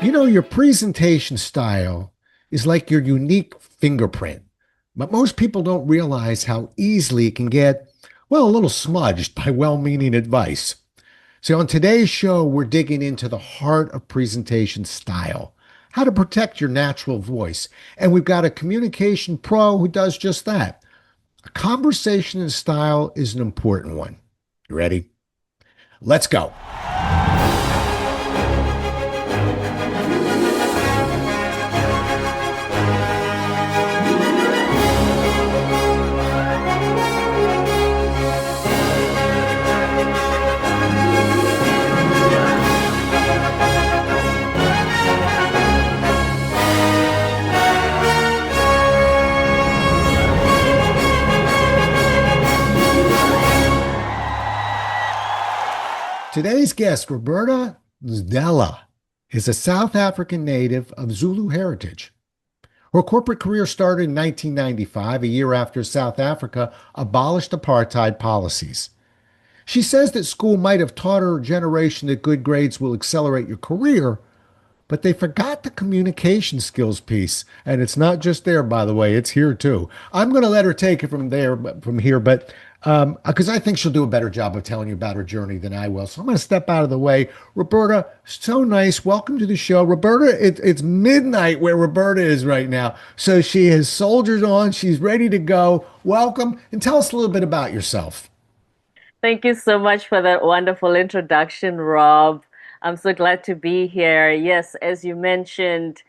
You know, your presentation style is like your unique fingerprint, but most people don't realize how easily it can get, well, a little smudged by well-meaning advice. So on today's show, we're digging into the heart of presentation style, how to protect your natural voice. And we've got a communication pro who does just that. A conversation in style is an important one. You ready? Let's go. Today's guest, Roberta Ndlela, is a South African native of Zulu heritage. Her corporate career started in 1995, a year after South Africa abolished apartheid policies. She says that school might have taught her generation that good grades will accelerate your career, but they forgot the communication skills piece. And it's not just there, by the way, it's here too. I'm going to let her take it from there, from here, but because I think she'll do a better job of telling you about her journey than I will. So I'm going to step out of the way. Roberta, so nice. Welcome to the show. Roberta, it's midnight where Roberta is right now. So she has soldiers on. She's ready to go. Welcome. And tell us a little bit about yourself. Thank you so much for that wonderful introduction, Rob. I'm so glad to be here. Yes, as you mentioned,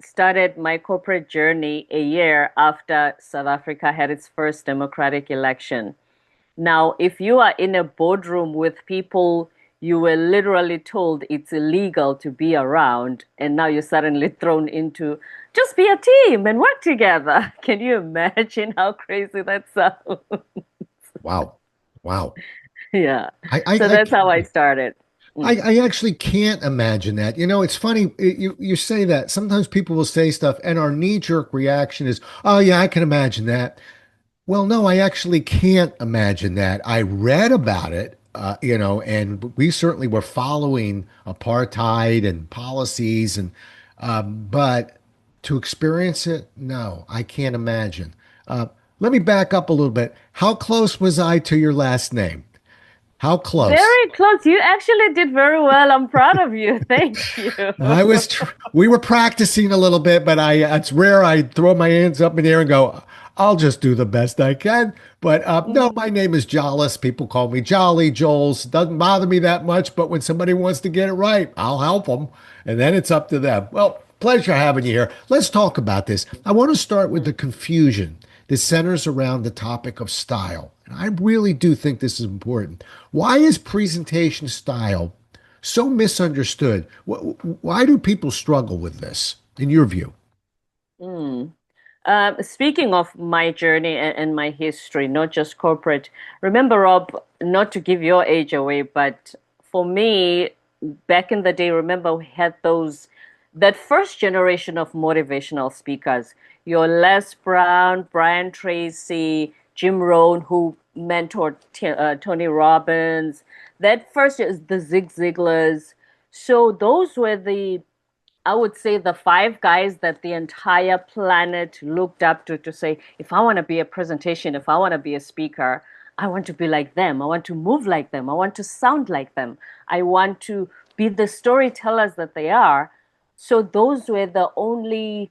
started my corporate journey a year after South Africa had its first democratic election. Now, if you are in a boardroom with people you were literally told it's illegal to be around, and now you're suddenly thrown into just be a team and work together. Can you imagine how crazy that sounds? Wow. Wow. Yeah. I, I, So I that's how I started. I, Mm. I actually can't imagine that. You know, it's funny. You say that sometimes people will say stuff, and our knee-jerk reaction is, "Oh yeah, I can imagine that." Well, no, I actually can't imagine that. I read about it, and we certainly were following apartheid and policies, and but to experience it, no, I can't imagine. Uh, Let me back up a little bit. How close was I to your last name? How close? Very close. You actually did very well. I'm proud of you. Thank you. We were practicing a little bit, but it's rare I throw my hands up in the air and go, I'll just do the best I can. But no, my Mhm. name is Jollis. People call me Jolly Joels. Doesn't bother me that much, but when somebody wants to get it right, I'll help them. And then it's up to them. Well, pleasure having you here. Let's talk about this. I want to start with the confusion that centers around the topic of style. And I really do think this is important. Why is presentation style so misunderstood? Why do people struggle with this, in your view? Mm. Speaking of my journey and my history, not just corporate, remember, Rob, not to give your age away, but for me, back in the day, remember we had that first generation of motivational speakers, your Les Brown, Brian Tracy, Jim Rohn, who mentored Tony Robbins. That first is the Zig Ziglars. So those were I would say the five guys that the entire planet looked up to say, if I want to be a presentation, if I want to be a speaker, I want to be like them. I want to move like them. I want to sound like them. I want to be the storytellers that they are. So those were the only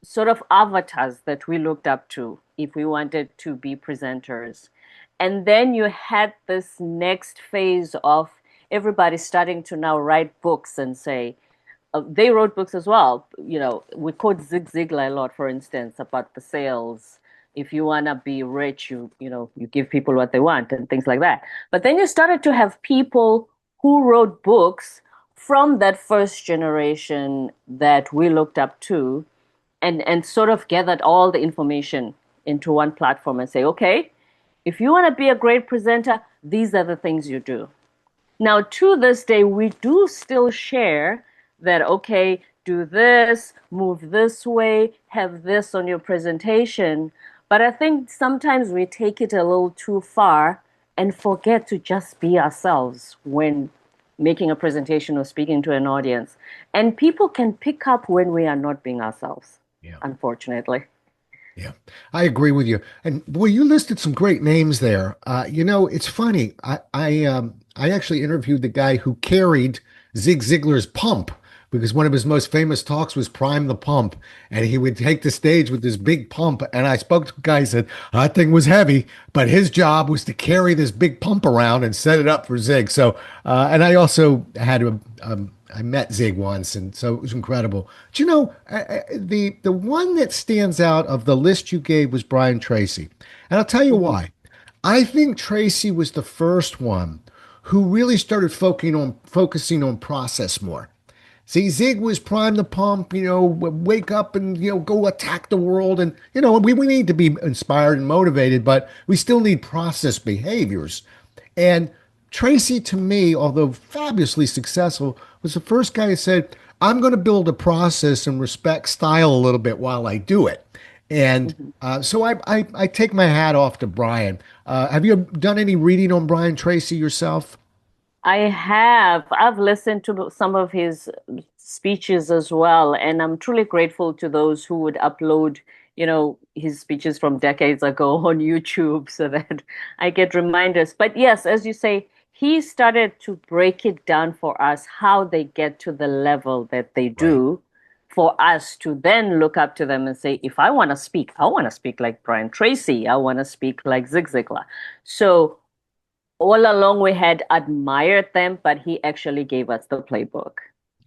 sort of avatars that we looked up to if we wanted to be presenters. And then you had this next phase of everybody starting to now write books and say, they wrote books as well. You know, we quote Zig Ziglar a lot, for instance, about the sales. If you want to be rich, you give people what they want and things like that. But then you started to have people who wrote books from that first generation that we looked up to, and sort of gathered all the information into one platform and say, okay, if you want to be a great presenter, these are the things you do. Now, to this day, we do still share that, okay, do this, move this way, have this on your presentation. But I think sometimes we take it a little too far and forget to just be ourselves when making a presentation or speaking to an audience. And people can pick up when we are not being ourselves, Yeah. unfortunately. Yeah, I agree with you. And boy, you listed some great names there. It's funny. I actually interviewed the guy who carried Zig Ziglar's pump because one of his most famous talks was Prime the Pump, and he would take the stage with this big pump. And I spoke to a guy who said that thing was heavy, but his job was to carry this big pump around and set it up for Zig. So, and I also had I met Zig once, and so it was incredible. Do you know the one that stands out of the list you gave was Brian Tracy, and I'll tell you Mhm. why. I think Tracy was the first one who really started focusing on process more. See, Zig was prime the pump, wake up and, go attack the world. And, we need to be inspired and motivated, but we still need process behaviors. And Tracy, to me, although fabulously successful, was the first guy who said, I'm going to build a process and respect style a little bit while I do it. And Mhm. so I take my hat off to Brian. Have you done any reading on Brian Tracy yourself? I have. I've listened to some of his speeches as well, and I'm truly grateful to those who would upload, his speeches from decades ago on YouTube so that I get reminders. But yes, as you say, he started to break it down for us how they get to the level that they Right. do for us to then look up to them and say, if I want to speak, I want to speak like Brian Tracy. I want to speak like Zig Ziglar. So all along we had admired them, but he actually gave us the playbook.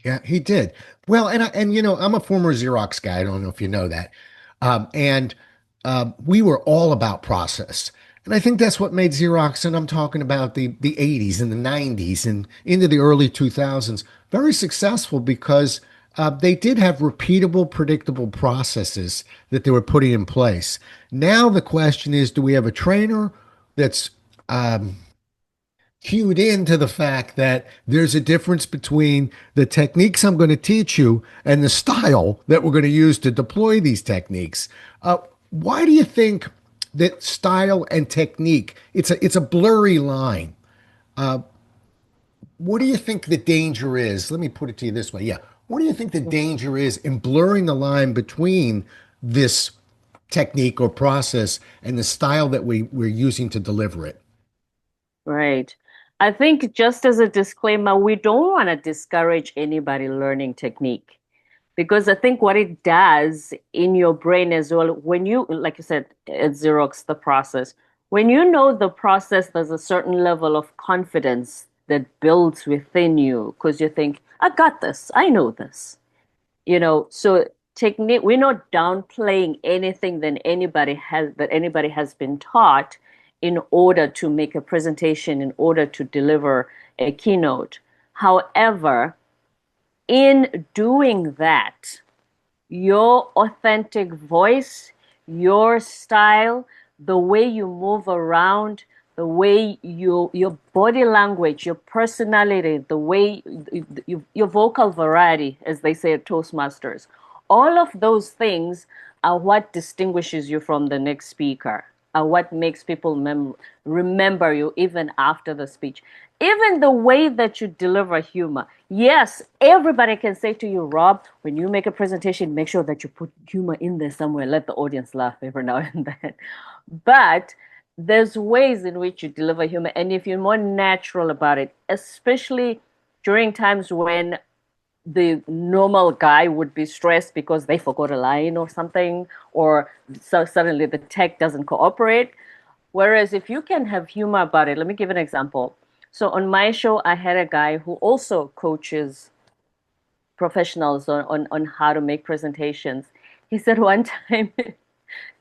Yeah, he did. Well, I'm a former Xerox guy. I don't know if you know that. And We were all about process. And I think that's what made Xerox, and I'm talking about the 80s and the 90s and into the early 2000s, very successful because they did have repeatable, predictable processes that they were putting in place. Now the question is, do we have a trainer that's cued into the fact that there's a difference between the techniques I'm going to teach you and the style that we're going to use to deploy these techniques. Why do you think that style and technique, it's a blurry line? What do you think the danger is? Let me put it to you this way. Yeah. What do you think the danger is in blurring the line between this technique or process and the style that we're using to deliver it? Right. I think just as a disclaimer, we don't want to discourage anybody learning technique because I think what it does in your brain as well, when you, like you said, at Xerox, the process, when you know the process, there's a certain level of confidence that builds within you because you think, I got this, I know this. So technique, we're not downplaying anything that anybody has been taught in order to make a presentation, in order to deliver a keynote. However, in doing that, your authentic voice, your style, the way you move around, the way your body language, your personality, the way your vocal variety, as they say at Toastmasters, all of those things are what distinguishes you from the next speaker, are what makes people remember you even after the speech. Even the way that you deliver humor. Yes, everybody can say to you, Rob, when you make a presentation, make sure that you put humor in there somewhere. Let the audience laugh every now and then. But there's ways in which you deliver humor. And if you're more natural about it, especially during times when the normal guy would be stressed because they forgot a line or something, or so suddenly the tech doesn't cooperate. Whereas if you can have humor about it, let me give an example. So on my show, I had a guy who also coaches professionals on how to make presentations. He said one time,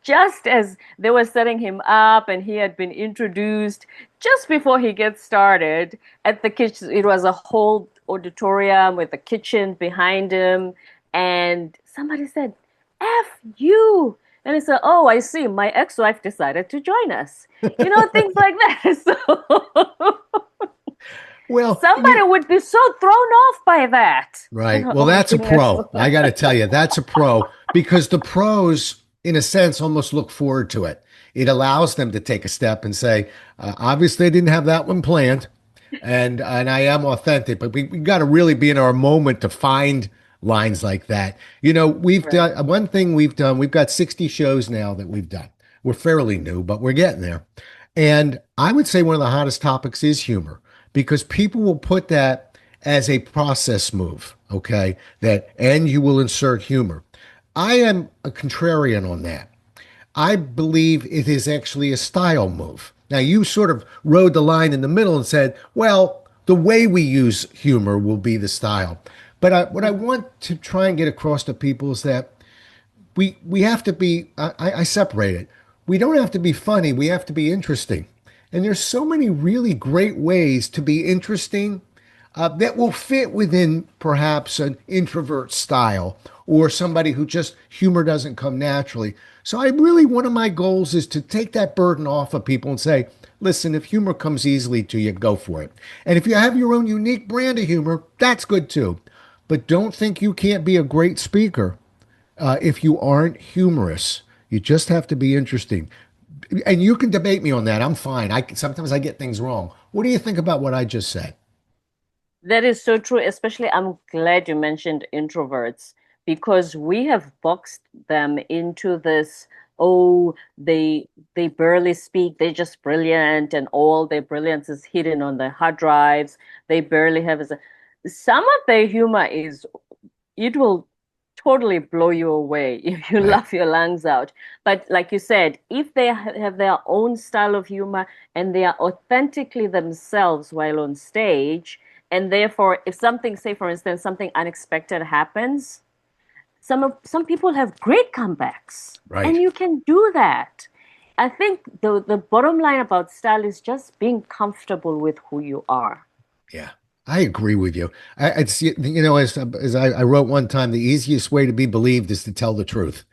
just as they were setting him up and he had been introduced, just before he gets started at the kitchen, it was a whole auditorium with a kitchen behind him. And somebody said, F you. And he said, oh, I see. My ex-wife decided to join us. Things like that. So Well, somebody would be so thrown off by that. right. Well, Oh my that's a goodness. pro. I got to tell you, that's a pro because the pros, in a sense, almost look forward to it. It allows them to take a step and say, obviously, I didn't have that one planned. and I am authentic, but we got to really be in our moment to find lines like that. You know, we've Right. done one thing we've done, we've got 60 shows now that we've done. We're fairly new, but we're getting there. And I would say one of the hottest topics is humor because people will put that as a process move, okay? That and you will insert humor. I am a contrarian on that. I believe it is actually a style move. Now, you sort of rode the line in the middle and said, well, the way we use humor will be the style. But what I want to try and get across to people is that we have to be, I separate it. We don't have to be funny, we have to be interesting. And there's so many really great ways to be interesting that will fit within perhaps an introvert style or somebody who just humor doesn't come naturally. So I really, one of my goals is to take that burden off of people and say, listen, if humor comes easily to you, go for it. And if you have your own unique brand of humor, that's good too. But don't think you can't be a great speaker if you aren't humorous. You just have to be interesting. And you can debate me on that. I'm fine. Sometimes I get things wrong. What do you think about what I just said? That is so true. Especially, I'm glad you mentioned introverts because we have boxed them into this, oh, they barely speak, they're just brilliant, and all their brilliance is hidden on their hard drives. They barely have some of their humor is it will totally blow you away if you Right. laugh your lungs out. But like you said, if they have their own style of humor and they are authentically themselves while on stage, and therefore, if something, say for instance, something unexpected happens, some people have great comebacks, and Right. you can do that. I think the bottom line about style is just being comfortable with who you are. Yeah. I agree with you. It's as I wrote one time, the easiest way to be believed is to tell the truth.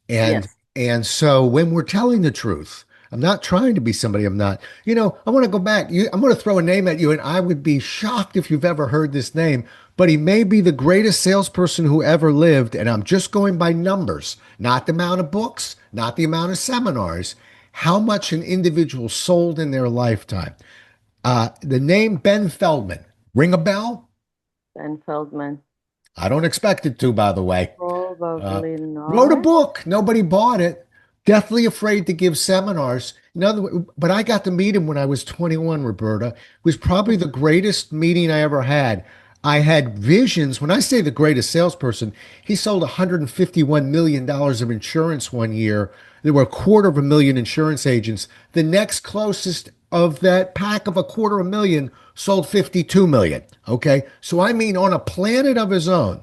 And Yes. and so when we're telling the truth, I'm not trying to be somebody I'm not. I want to go back. I'm going to throw a name at you, and I would be shocked if you've ever heard this name. But he may be the greatest salesperson who ever lived, and I'm just going by numbers, not the amount of books, not the amount of seminars, how much an individual sold in their lifetime. The name Ben Feldman, ring a bell? Ben Feldman. I don't expect it to, by the way. Uh, Probably Wrote a not. book. Nobody bought it. Deathly afraid to give seminars. But I got to meet him when I was 21, Roberta. It was probably the greatest meeting I ever had. I had visions. When I say the greatest salesperson, he sold $151 million of insurance one year. There were a quarter of a million insurance agents. The next closest of that pack of a quarter of a million sold 52 million. Okay. So I mean, on a planet of his own,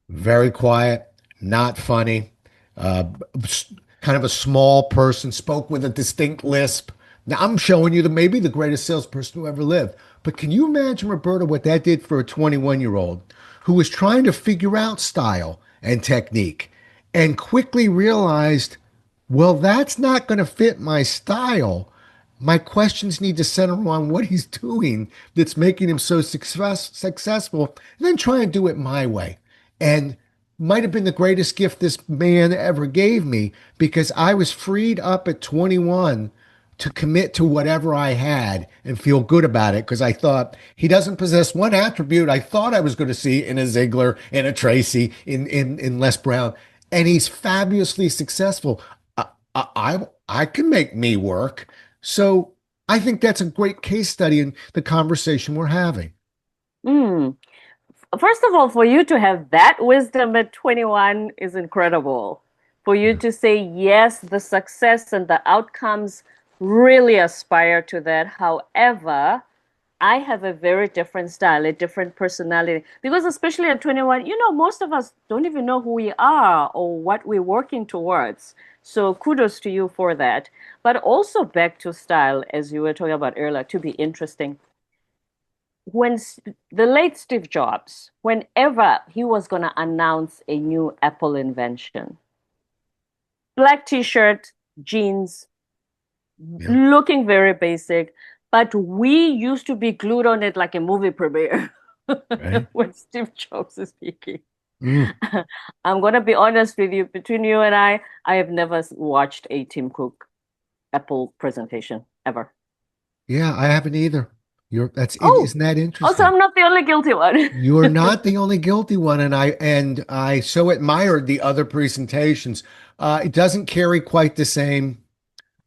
very quiet, not funny, uh, kind of a small person, spoke with a distinct lisp. Now, I'm showing you that maybe the greatest salesperson who ever lived. But can you imagine, Roberta, what that did for a 21-year-old who was trying to figure out style and technique and quickly realized, well, that's not going to fit my style. My questions need to center on what he's doing that's making him so successful, and then try and do it my way. And might have been the greatest gift this man ever gave me because I was freed up at 21 to commit to whatever I had and feel good about it because I thought he doesn't possess one attribute I thought I was going to see in a Ziegler, in a Tracy, in Les Brown, and he's fabulously successful. I can make me work. So I think that's a great case study in the conversation we're having. Mm. First of all, for you to have that wisdom at 21 is incredible. For you Yeah. to say, yes, the success and the outcomes really aspire to that. However, I have a very different style, a different personality. Because especially at 21, most of us don't even know who we are or what we're working towards. So kudos to you for that. But also back to style, as you were talking about earlier, to be interesting. When the late Steve Jobs, whenever he was going to announce a new Apple invention, black t-shirt, jeans, Yeah. looking very basic, but we used to be glued on it like a movie premiere Right. when Steve Jobs is speaking. Mm. I'm going to be honest with you, between you and I have never watched a Tim Cook Apple presentation ever. Yeah, I haven't either. Oh, isn't that also, interesting? I'm not the only guilty one. You're not the only guilty one, and I so admired the other presentations. It doesn't carry quite the same.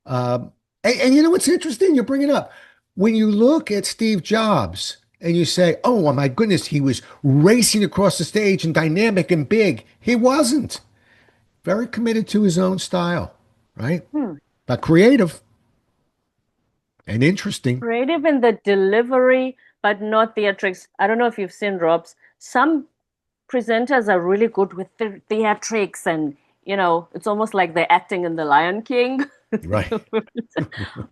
And you know what's interesting? You bring it up. When you look at Steve Jobs and you say, "Oh my goodness, he was racing across the stage and dynamic and big," he wasn't. Very committed to his own style, right? Hmm. But creative and interesting. Creative in the delivery, but not theatrics. I don't know if you've seen Rob's. Some presenters are really good with the theatrics, and it's almost like they're acting in The Lion King. Right.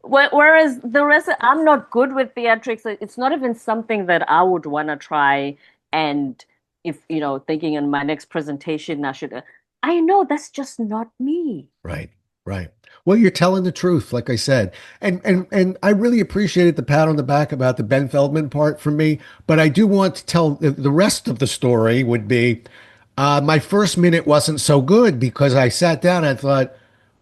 Whereas the rest, I'm not good with theatrics. It's not even something that I would want to try. And if, thinking in my next presentation, I know that's just not me. Right, right. Well, you're telling the truth, like I said, and I really appreciated the pat on the back about the Ben Feldman part for me. But I do want to tell the rest of the story would be, my first minute wasn't so good because I sat down and thought,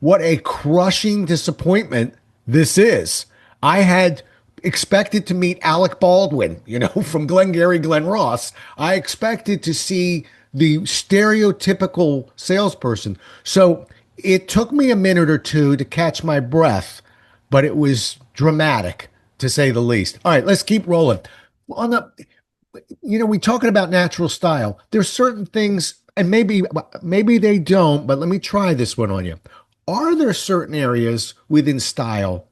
what a crushing disappointment this is. I had expected to meet Alec Baldwin, from Glengarry Glen Ross. I expected to see the stereotypical salesperson. So it took me a minute or two to catch my breath, but it was dramatic to say the least. All right, let's keep rolling. On the, we talking about natural style. There's certain things, and maybe they don't, but let me try this one on you. Are there certain areas within style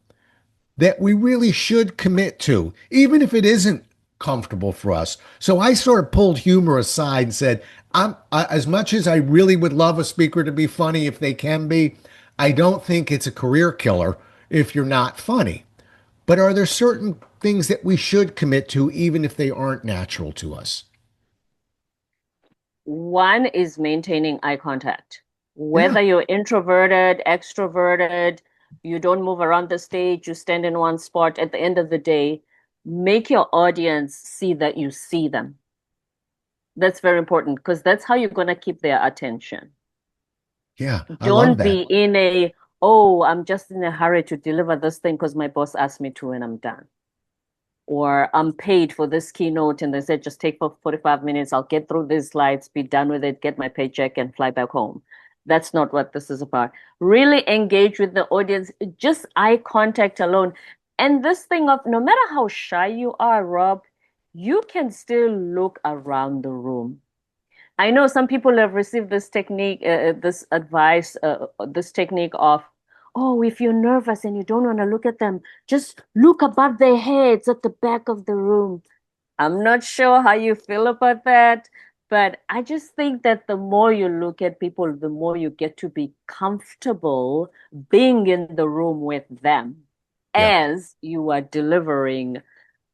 that we really should commit to, even if it isn't comfortable for us? So I sort of pulled humor aside and said, as much as I really would love a speaker to be funny if they can be, I don't think it's a career killer if you're not funny. But are there certain things that we should commit to, even if they aren't natural to us? One is maintaining eye contact. Yeah, Whether you're introverted, extroverted, you don't move around the stage, you stand in one spot, at the end of the day, make your audience see that you see them. That's very important because that's how you're going to keep their attention. yeah, I love Don't that. be in oh, I'm just in a hurry to deliver this thing because my boss asked me to and I'm done. Or I'm paid for this keynote and they said just take for 45 minutes, I'll get through these slides, be done with it, get my paycheck and fly back home. That's not what this is about. Really engage with the audience, just eye contact alone. And this thing of no matter how shy you are, Rob, you can still look around the room. I know some people have received this technique, this advice, this technique of, oh, if you're nervous and you don't want to look at them, just look above their heads at the back of the room. I'm not sure how you feel about that, but I just think that the more you look at people, the more you get to be comfortable being in the room with them Yeah. as you are delivering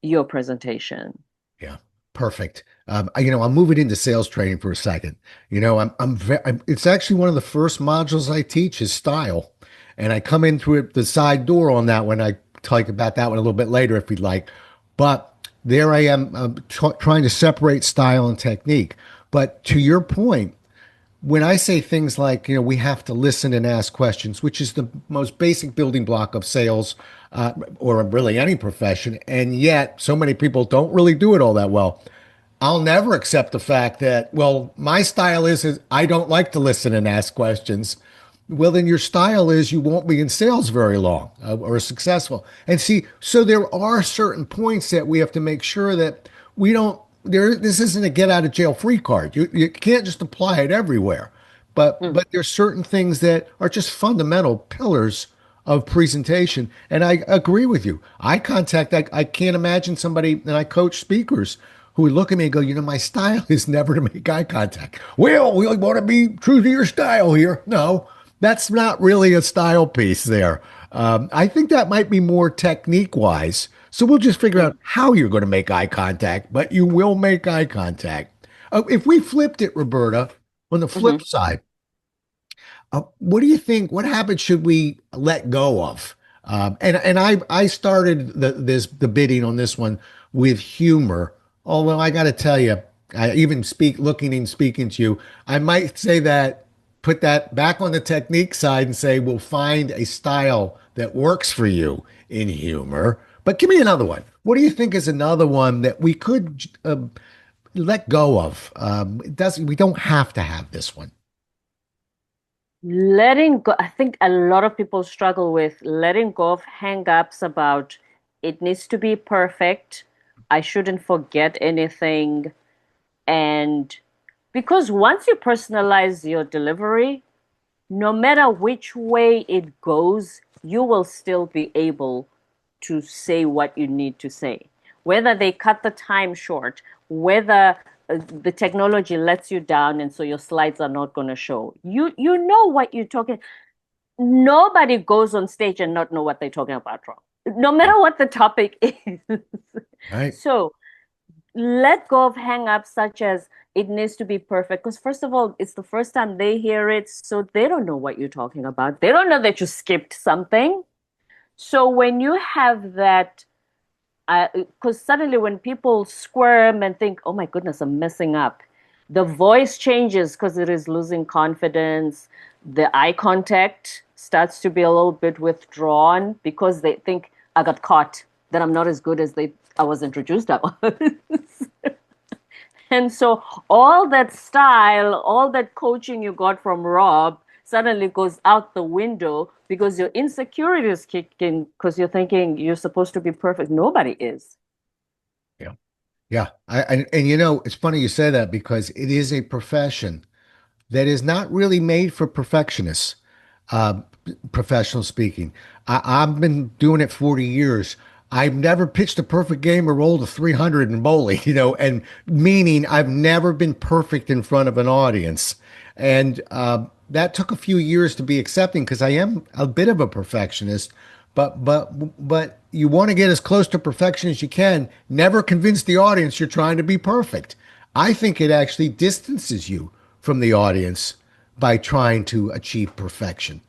your presentation. Yeah, perfect. I'm moving into sales training for a second. It's actually one of the first modules I teach is style, and I come in through the side door on that one. I talk about that one a little bit later if you'd like, but there I am trying to separate style and technique. But to your point, when I say things like, we have to listen and ask questions, which is the most basic building block of sales, or really any profession, and yet so many people don't really do it all that well. I'll never accept the fact that, well, my style is I don't like to listen and ask questions. Well, then your style is you won't be in sales very long, or successful. And see, so there are certain points that we have to make sure that we don't, this isn't a get out of jail free card. You can't just apply it everywhere. But there's certain things that are just fundamental pillars of presentation. And I agree with you. Eye contact, I can't imagine somebody, and I coach speakers who would look at me and go, my style is never to make eye contact. Well, we want to be true to your style here. No, that's not really a style piece there. I think that might be more technique wise. So we'll just figure out how you're going to make eye contact, but you will make eye contact. If we flipped it, Roberta, on the flip Mm-hmm. side, what do you think? What habits should we let go of? And I started the bidding on this one with humor. Although I got to tell you, I even looking and speaking to you, I might say that put that back on the technique side and say we'll find a style that works for you in humor. But give me another one. What do you think is another one that we could let go of? It doesn't. We don't have to have this one. Letting go, I think a lot of people struggle with letting go of hang-ups about it needs to be perfect. I shouldn't forget anything. And because once you personalize your delivery, no matter which way it goes, you will still be able to say what you need to say. Whether they cut the time short, whether the technology lets you down and so your slides are not going to show. You know what you're talking. Nobody goes on stage and not know what they're talking about wrong. No matter what the topic is. Right. So let go of hang-ups such as it needs to be perfect. Because first of all, it's the first time they hear it, so they don't know what you're talking about. They don't know that you skipped something. So when you have that, because suddenly when people squirm and think, oh my goodness, I'm messing up, the voice changes because it is losing confidence. The eye contact starts to be a little bit withdrawn because they think I got caught, that I'm not as good as I was introduced I was. And so all that style, all that coaching you got from Rob suddenly goes out the window because your insecurities kick in because you're thinking you're supposed to be perfect. Nobody is. Yeah. Yeah. And you know, it's funny you say that because it is a profession that is not really made for perfectionists, uh, professional speaking. I've been doing it 40 years. I've never pitched a perfect game or rolled a 300 in bowling, and meaning I've never been perfect in front of an audience. And that took a few years to be accepting because I am a bit of a perfectionist. But you want to get as close to perfection as you can. Never convince the audience you're trying to be perfect. I think it actually distances you from the audience by trying to achieve perfection.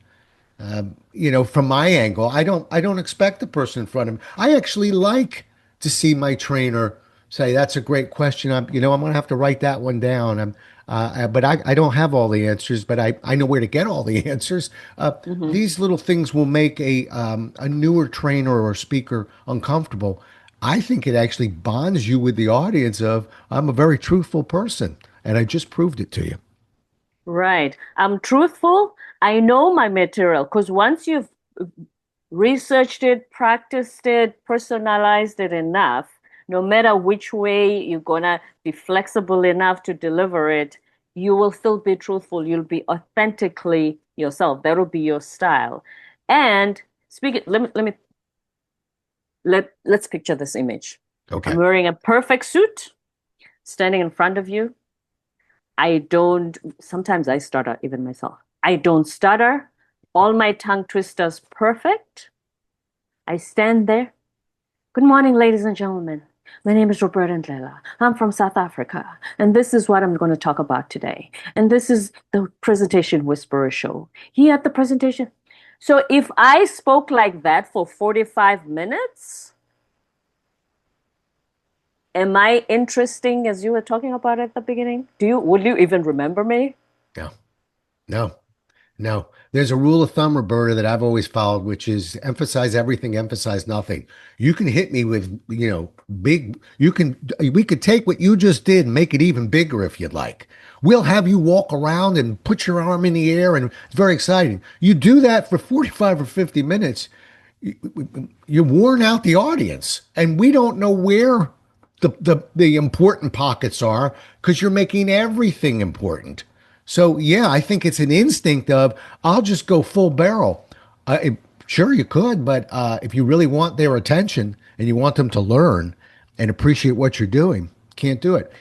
From my angle, I don't expect the person in front of me. I actually like to see my trainer say, "That's a great question. I'm going to have to write that one down." But I don't have all the answers, but I know where to get all the answers. Hmm. These little things will make a newer trainer or speaker uncomfortable. I think it actually bonds you with the audience of, I'm a very truthful person, and I just proved it to you. Right. I'm truthful. I know my material because once you've researched it, practiced it, personalized it enough, no matter which way you're gonna be flexible enough to deliver it, you will still be truthful. You'll be authentically yourself. That'll be your style. And speaking, let's picture this image. I'm Okay. wearing a perfect suit, standing in front of you. I don't, sometimes I stutter even myself. I don't stutter. All my tongue twisters perfect. I stand there. Good morning, ladies and gentlemen. My name is Roberta Ndlela. I'm from South Africa, and this is what I'm going to talk about today. And this is the Presentation Whisperer Show. Here at the presentation. So if I spoke like that for 45 minutes, am I interesting as you were talking about at the beginning? Will you even remember me? No, no. No, there's a rule of thumb, Roberta, that I've always followed, which is emphasize everything, emphasize nothing. You can hit me with, we could take what you just did and make it even bigger if you'd like. We'll have you walk around and put your arm in the air, and it's very exciting. You do that for 45 or 50 minutes, you worn out the audience, and we don't know where the important pockets are because you're making everything important. So yeah, I think it's an instinct of, I'll just go full barrel. Sure, you could, but if you really want their attention and you want them to learn and appreciate what you're doing, can't do it.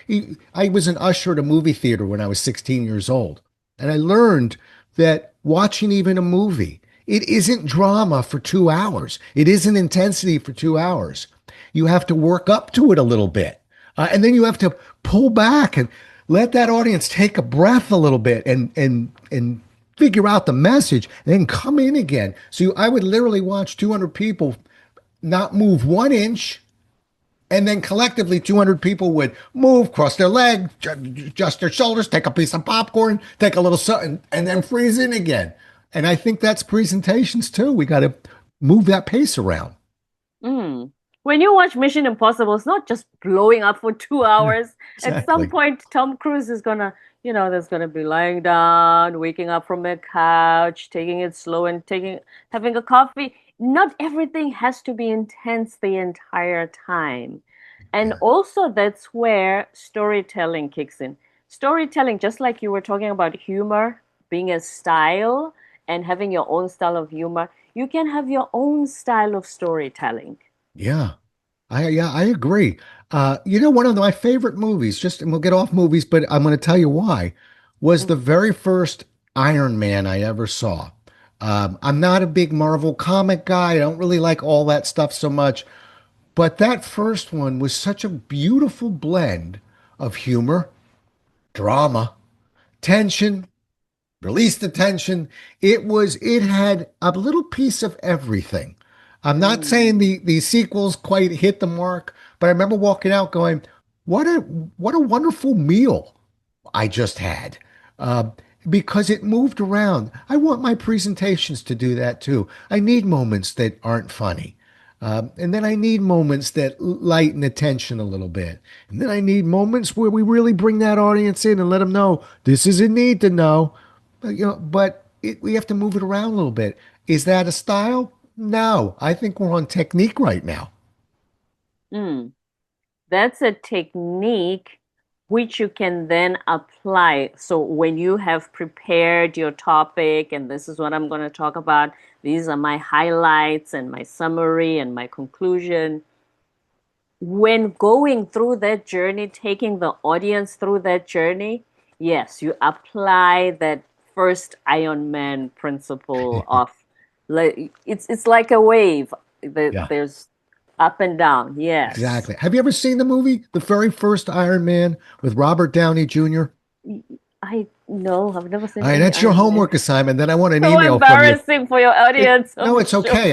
I was an usher at a movie theater when I was 16 years old, and I learned that watching even a movie, it isn't drama for 2 hours. It isn't intensity for 2 hours. You have to work up to it a little bit. And then you have to pull back and let that audience take a breath a little bit and figure out the message and then come in again. So I would literally watch 200 people not move 1 inch, and then collectively 200 people would move, cross their legs, adjust their shoulders, take a piece of popcorn, take a little something, and then freeze in again. And I think that's presentations too. We got to move that pace around. Mm. when you watch Mission Impossible, it's not just blowing up for 2 hours. At some Exactly. point, Tom Cruise is there's gonna be lying down, waking up from a couch, taking it slow and having a coffee. Not everything has to be intense the entire time. And Yeah. also that's where storytelling kicks in. Storytelling, just like you were talking about humor being a style and having your own style of humor, you can have your own style of storytelling. Yeah. I agree. One of my favorite movies, just and we'll get off movies, but I'm going to tell you why, was the very first Iron Man I ever saw. I'm not a big Marvel comic guy. I don't really like all that stuff so much, but that first one was such a beautiful blend of humor, drama, tension, release the tension. It had a little piece of everything. I'm not Mm. saying the sequels quite hit the mark, but I remember walking out going, what a wonderful meal I just had. Uh, because it moved around. I want my presentations to do that too. I need moments that aren't funny. And then I need moments that lighten the tension a little bit. And then I need moments where we really bring that audience in and let them know this is a need to know. We have to move it around a little bit. Is that a style? No, I think we're on technique right now. Mm. That's a technique which you can then apply. So when you have prepared your topic, and this is what I'm going to talk about, these are my highlights and my summary and my conclusion. When going through that journey, taking the audience through that journey, yes, you apply that first Iron Man principle of like it's like a wave. Yeah, There's up and down. Yes. exactly. Have you ever seen the movie, the very first Iron Man with Robert Downey Jr.? I no, I've never seen All right, any that's your Iron Man. homework assignment. Then I want an So email from you. embarrassing for your audience, No, I'm it's sure. okay.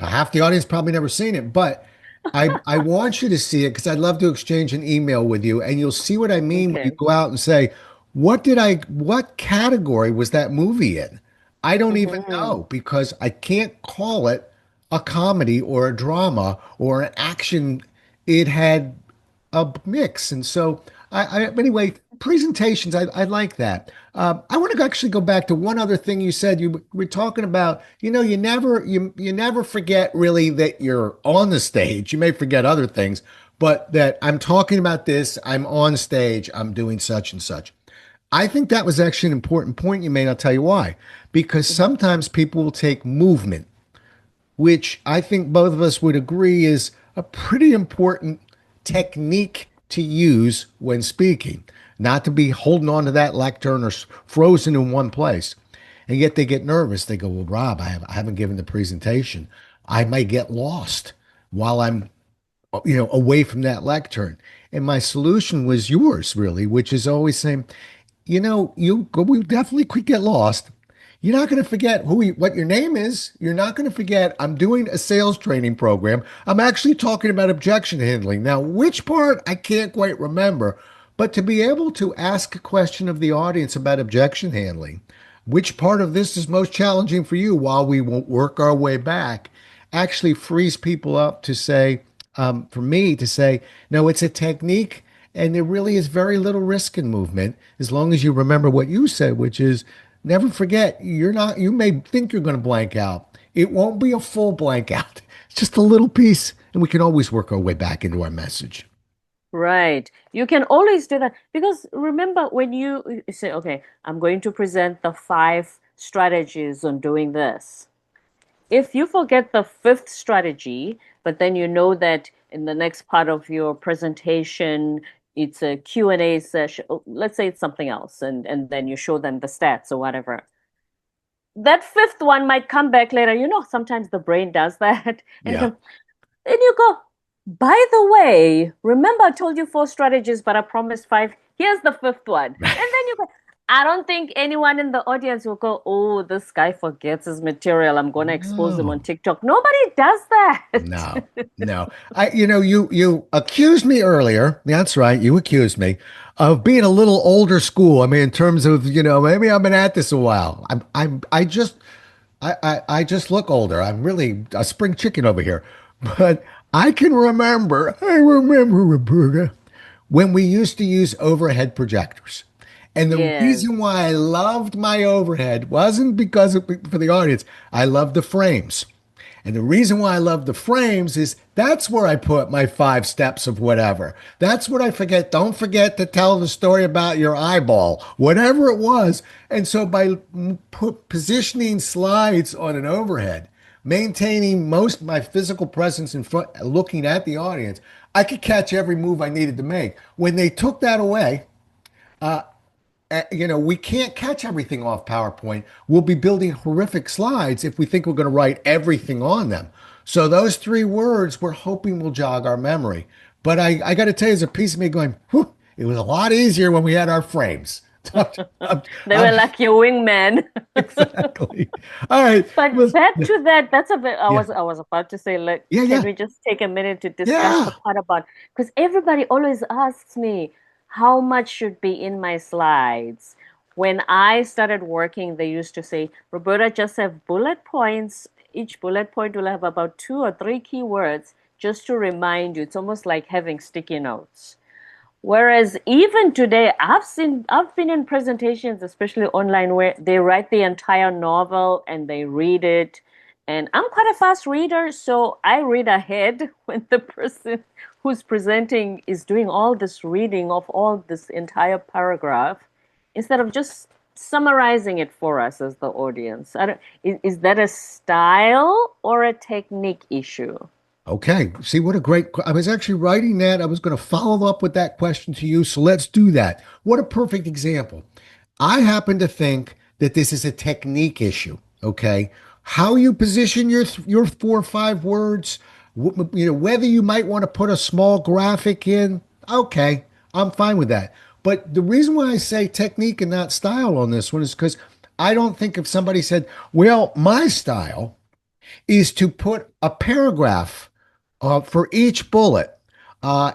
Half the audience probably never seen it, but I want you to see it because I'd love to exchange an email with you, and you'll see what I mean when you Okay. go out and say, what category was that movie in? I don't even Hmm. know because I can't call it a comedy or a drama or an action. It had a mix. And so, anyway, presentations, I like that. I want to actually go back to one other thing you said. You were talking about, you never forget really that you're on the stage. You may forget other things, but that I'm talking about this, I'm on stage, I'm doing such and such. I think that was actually an important point you made. I'll tell you why. Because sometimes people will take movement, which I think both of us would agree is a pretty important technique to use when speaking, not to be holding on to that lectern or frozen in one place. And yet they get nervous. They go, well, Rob, I haven't given the presentation. I might get lost while I'm, away from that lectern. And my solution was yours, really, which is always saying, we definitely could get lost. You're not going to forget what your name is. You're not going to forget I'm doing a sales training program. I'm actually talking about objection handling. Now, which part I can't quite remember, but to be able to ask a question of the audience about objection handling, which part of this is most challenging for you while we won't work our way back, actually frees people up to say, for me to say, no, it's a technique and there really is very little risk in movement as long as you remember what you said, which is never forget you may think you're going to blank out. It won't be a full blank out. It's just a little piece, and we can always work our way back into our message. Right. You can always do that because remember when you say, okay, I'm going to present the 5 strategies on doing this. If you forget the fifth strategy, but then you know that in the next part of your presentation, it's a Q&A session. Let's say it's something else, and then you show them the stats or whatever. That fifth one might come back later. Sometimes the brain does that. And you Yeah. go, and you go, by the way, remember I told you 4 strategies, but I promised 5. Here's the fifth one. And then you go, I don't think anyone in the audience will go, oh, this guy forgets his material. I'm going to expose him on No. TikTok. Nobody does that. No, no. You accused me earlier. That's right. You accused me of being a little older school. I mean, in terms of, maybe I've been at this a while. I just look older. I'm really a spring chicken over here. But I remember, Roberta, when we used to use overhead projectors. And the Yes. reason why I loved my overhead wasn't because for the audience. I loved the frames. And the reason why I love the frames is that's where I put my 5 steps of whatever. That's what I forget. Don't forget to tell the story about your eyeball, whatever it was. And so by positioning slides on an overhead, maintaining most of my physical presence in front, looking at the audience, I could catch every move I needed to make. When they took that away, we can't catch everything off PowerPoint. We'll be building horrific slides if we think we're going to write everything on them. So those 3 words we're hoping will jog our memory. But I got to tell you, there's a piece of me going, whew, it was a lot easier when we had our frames. They were I'm- like your wingman. exactly. All right. But Well, back to that, that's a bit, yeah, I was about to say, like, yeah, can yeah, we just take a minute to discuss the yeah. part about, because everybody always asks me how much should be in my slides. When I started working, they used to say, Roberta, just have bullet points. Each bullet point will have about 2 or 3 keywords just to remind you. It's almost like having sticky notes. Whereas even today, I've been in presentations, especially online, where they write the entire novel and they read it. And I'm quite a fast reader, so I read ahead when the person who's presenting is doing all this reading of all this entire paragraph instead of just summarizing it for us as the audience. Is that a style or a technique issue? Okay. See what a great. I was actually writing that. I was going to follow up with that question to you. So let's do that. What a perfect example. I happen to think that this is a technique issue. Okay. How you position your 4 or 5 words, whether you might want to put a small graphic in. Okay. I'm fine with that. But the reason why I say technique and not style on this one is because I don't think if somebody said, well, my style is to put a paragraph for each bullet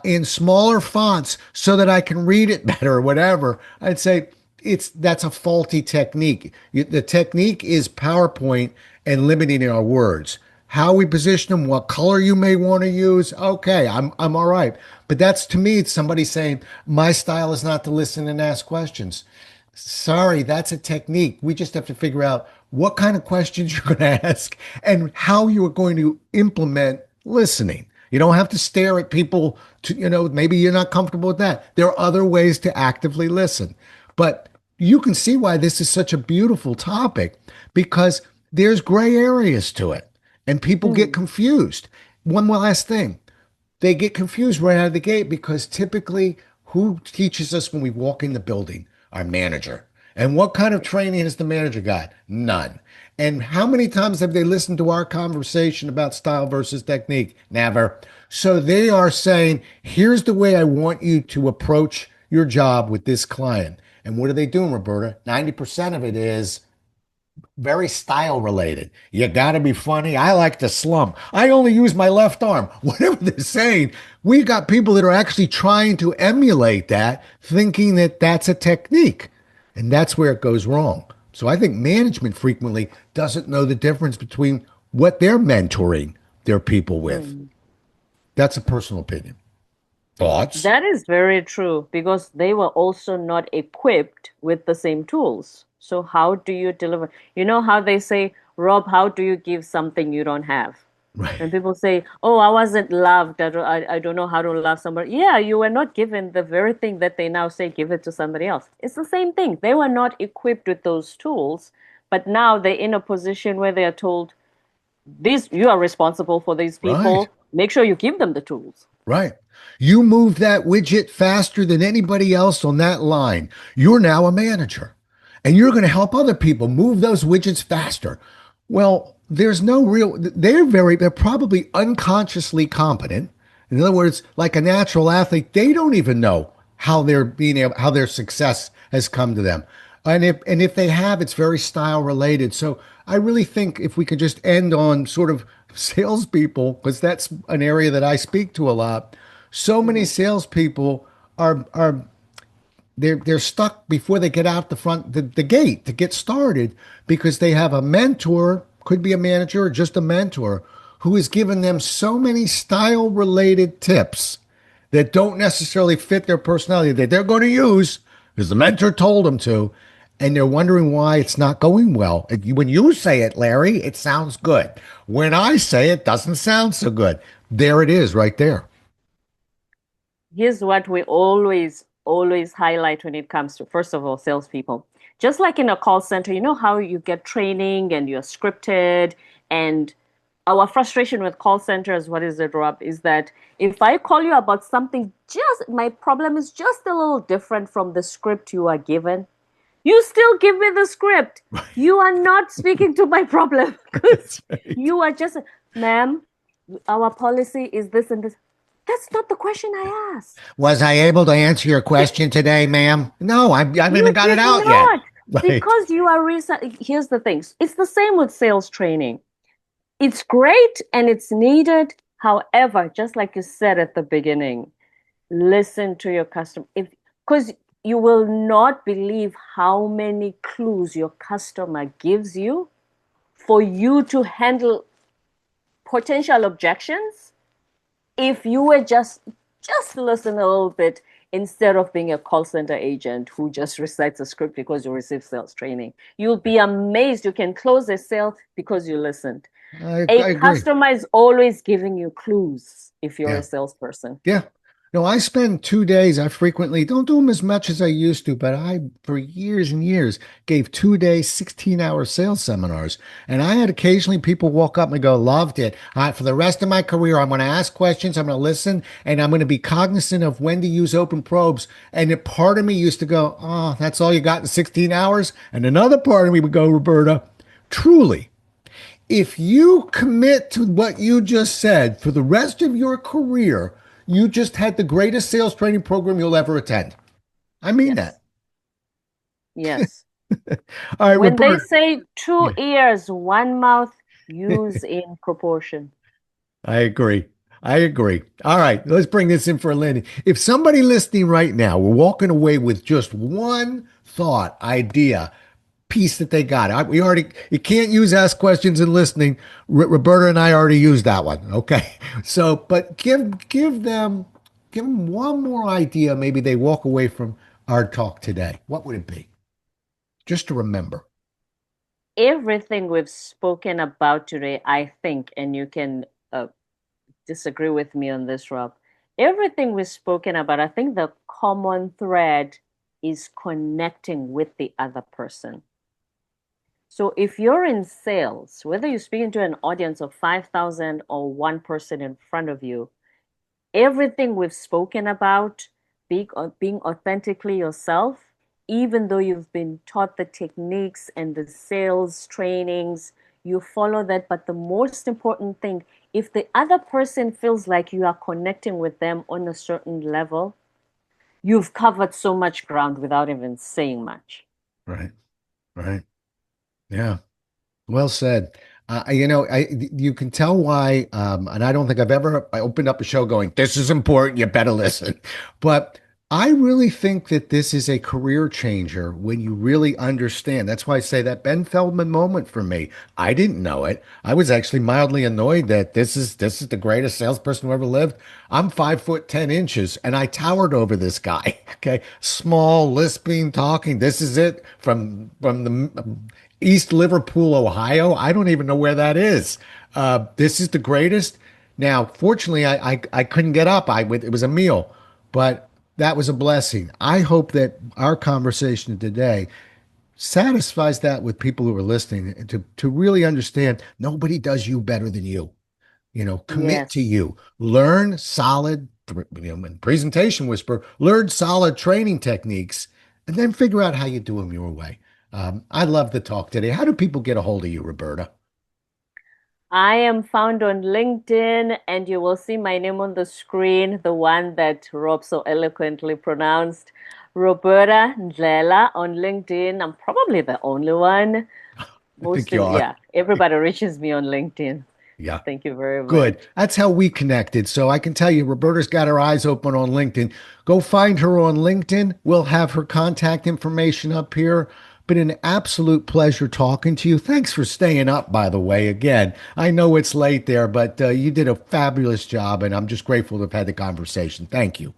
in smaller fonts so that I can read it better or whatever, I'd say that's a faulty technique. The technique is PowerPoint and limiting our words. How we position them, what color you may want to use. Okay, I'm all right. But that's to me, it's somebody saying my style is not to listen and ask questions. Sorry, that's a technique. We just have to figure out what kind of questions you're going to ask and how you are going to implement listening. You don't have to stare at people to, maybe you're not comfortable with that. There are other ways to actively listen. But you can see why this is such a beautiful topic because there's gray areas to it and people get Mm. confused. One last thing, they get confused right out of the gate because typically who teaches us when we walk in the building? Our manager. And what kind of training has the manager got? None. And how many times have they listened to our conversation about style versus technique? Never. So they are saying, here's the way I want you to approach your job with this client. And what are they doing, Roberta? 90% of it is very style related. You got to be funny. I like to slump. I only use my left arm. Whatever they're saying, we got people that are actually trying to emulate that, thinking that that's a technique. And that's where it goes wrong. So I think management frequently doesn't know the difference between what they're mentoring their people with. Mm. That's a personal opinion. Thoughts? That is very true because they were also not equipped with the same tools. So, how do you deliver? You know how they say, Rob, how do you give something you don't have? Right. When people say, oh, I wasn't loved, I don't know how to love somebody. Yeah, you were not given the very thing that they now say, give it to somebody else. It's the same thing. They were not equipped with those tools, but now they're in a position where they are told, these, you are responsible for these Right. people. Make sure you give them the tools. Right. You move that widget faster than anybody else on that line. You're now a manager and you're going to help other people move those widgets faster. Well, there's no real, they're probably unconsciously competent. In other words, like a natural athlete, they don't even know how their success has come to them. And if they have, it's very style related. So I really think if we could just end on sort of salespeople, because that's an area that I speak to a lot. So many Mhm. salespeople are they're stuck before they get out the gate to get started because they have a mentor, could be a manager or just a mentor, who has given them so many style related tips that don't necessarily fit their personality that they're going to use because the mentor told them to. And they're wondering why it's not going well. When you say it, Larry, it sounds good. When I say it, doesn't sound so good. There it is right there. Here's what we always highlight when it comes to, first of all, salespeople. Just like in a call center, you know how you get training and you're scripted. And our frustration with call centers, what is it, Rob, is that if I call you about something, just my problem is just a little different from the script you are given. You still give me the script. You are not speaking to my problem because That's right. you are just, ma'am, our policy is this and this. That's not the question I asked. Was I able to answer your question today, ma'am? No, I haven't even You got it did out yet. not. Right. Because you are here's the thing. It's the same with sales training. It's great and it's needed. However, just like you said at the beginning, listen to your customer. If because you will not believe how many clues your customer gives you for you to handle potential objections if you were just listen a little bit instead of being a call center agent who just recites a script because you received sales training. You'll be amazed you can close a sale because you listened. A I agree. customer is always giving you clues if you're a Yeah. salesperson. Yeah. No, I spend 2 days. I frequently don't do them as much as I used to, but for years and years, gave 2 days, 16-hour sales seminars. And I had occasionally people walk up and go, loved it. For the rest of my career, I'm going to ask questions, I'm going to listen, and I'm going to be cognizant of when to use open probes. And a part of me used to go, oh, that's all you got in 16 hours. And another part of me would go, Roberta, truly, if you commit to what you just said for the rest of your career, you just had the greatest sales training program you'll ever attend. I mean Yes. that. Yes. All right, When they Roberta. say two Yeah, ears, one mouth, use in proportion. I agree. I agree. All right, let's bring this in for a landing. If somebody listening right now, we're walking away with just one thought, idea, piece that they got. We already, you can't use ask questions and listening. Roberta and I already used that one. Okay. So, but give them one more idea. Maybe they walk away from our talk today. What would it be? Just to remember. Everything we've spoken about today, I think, and you can disagree with me on this, Rob. Everything we've spoken about, I think the common thread is connecting with the other person. So if you're in sales, whether you're speaking to an audience of 5,000 or one person in front of you, everything we've spoken about, being authentically yourself, even though you've been taught the techniques and the sales trainings, you follow that. But the most important thing, if the other person feels like you are connecting with them on a certain level, you've covered so much ground without even saying much. Right. Right. Yeah. Well said. You can tell why, and I don't think I opened up a show going, "This is important. You better listen." But I really think that this is a career changer when you really understand. That's why I say that Ben Feldman moment for me. I didn't know it. I was actually mildly annoyed that this is the greatest salesperson who ever lived. I'm 5 foot 10 inches, and I towered over this guy. Okay, small, lisping, talking. This is it from the East Liverpool, Ohio. I don't even know where that is. This is the greatest. Now, fortunately, I couldn't get up. It was a meal, but that was a blessing. I hope that our conversation today satisfies that with people who are listening to really understand nobody does you better than you. Commit to Yes. you. Learn solid, in presentation whisper, learn solid training techniques, and then figure out how you do them your way. I love the talk today. How do people get a hold of you, Roberta? I am found on LinkedIn, and you will see my name on the screen, the one that Rob so eloquently pronounced, Roberta Ndlela on LinkedIn. I'm probably the only one. I think you are. Yeah, everybody reaches me on LinkedIn. Yeah. Thank you very Good. much. That's how we connected. So I can tell you, Roberta's got her eyes open on LinkedIn. Go find her on LinkedIn. We'll have her contact information up here. Been an absolute pleasure talking to you. Thanks for staying up, by the way. Again, I know it's late there, but you did a fabulous job, and I'm just grateful to have had the conversation. Thank you.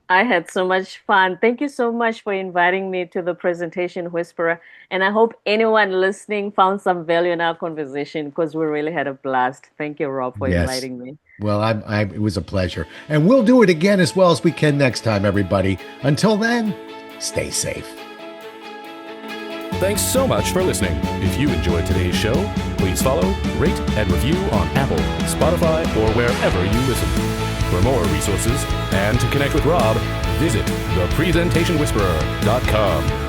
I had so much fun. Thank you so much for inviting me to the Presentation Whisperer. And I hope anyone listening found some value in our conversation because we really had a blast. Thank you, Rob, for Yes. inviting me. Well, it was a pleasure. And we'll do it again as well as we can next time, everybody. Until then, stay safe. Thanks so much for listening. If you enjoyed today's show, please follow, rate, and review on Apple, Spotify, or wherever you listen. For more resources and to connect with Rob, visit thepresentationwhisperer.com.